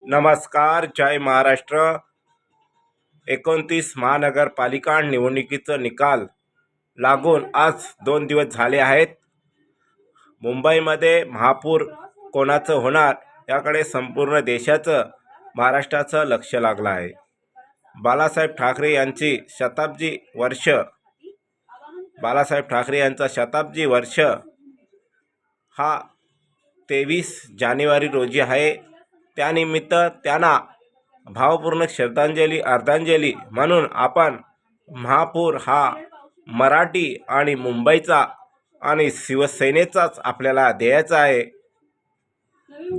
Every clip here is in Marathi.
नमस्कार. जय महाराष्ट्र. 29 महानगरपालिका निवडणुकीचा निकाल लागून आज 2 दिवस झाले आहेत. मुंबईमध्ये महापौर कोणाचं होणार याकडे संपूर्ण देशाचं, महाराष्ट्राचं लक्ष लागलं आहे. बाळासाहेब ठाकरे यांची शताब्दी वर्ष, बाळासाहेब ठाकरे यांचा शताब्दी वर्ष हा 23 जानेवारी रोजी आहे. त्यानिमित्त त्यांना भावपूर्ण श्रद्धांजली, अर्धांजली म्हणून आपण महापौर हा मराठी आणि मुंबईचा आणि शिवसेनेचाच आपल्याला द्यायचा आहे.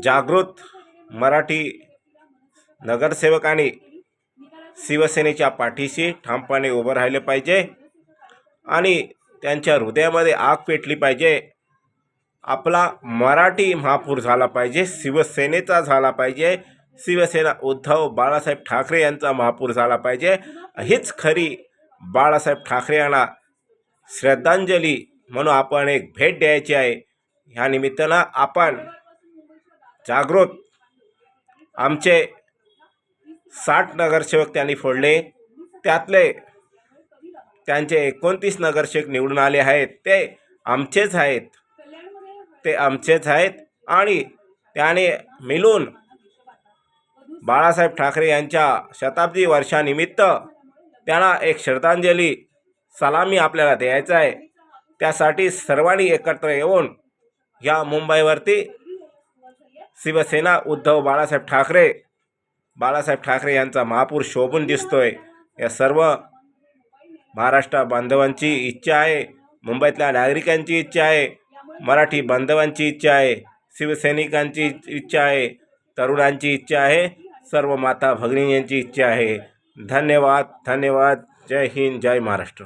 जागृत मराठी नगरसेवकांनी शिवसेनेच्या पाठीशी ठामपणे उभं राहिले पाहिजे आणि त्यांच्या हृदयामध्ये आग पेटली पाहिजे. आपला मराठी महापौर झाला पाहिजे, शिवसेनेचा झाला पाहिजे. शिवसेना उद्धव बाळासाहेब ठाकरे यांचा महापौर झाला पाहिजे. हीच खरी बाळासाहेब ठाकरे यांना श्रद्धांजली म्हणून आपण एक भेट द्यायची आहे. ह्या निमित्तानं आपण जागृत, आमचे 60 नगरसेवक त्यांनी फोडले, त्यातले त्यांचे 29 नगरसेवक निवडून आले आहेत. ते आमचेच आहेत आणि त्याने मिळून बाळासाहेब ठाकरे यांच्या शताब्दी वर्षानिमित्त त्यांना एक श्रद्धांजली, सलामी आपल्याला द्यायचं आहे. त्यासाठी सर्वांनी एकत्र येऊन या मुंबईवरती शिवसेना उद्धव बाळासाहेब ठाकरे यांचा महापौर शोभून दिसतोय. या सर्व महाराष्ट्र बांधवांची इच्छा आहे, मुंबईतल्या नागरिकांची इच्छा आहे, मराठी बांधवांची इच्छा आहे, शिवसैनिकांची इच्छा आहे, तरुणांची इच्छा आहे, सर्व माता भगिनी यांची इच्छा आहे. धन्यवाद. जय हिंद, जय महाराष्ट्र.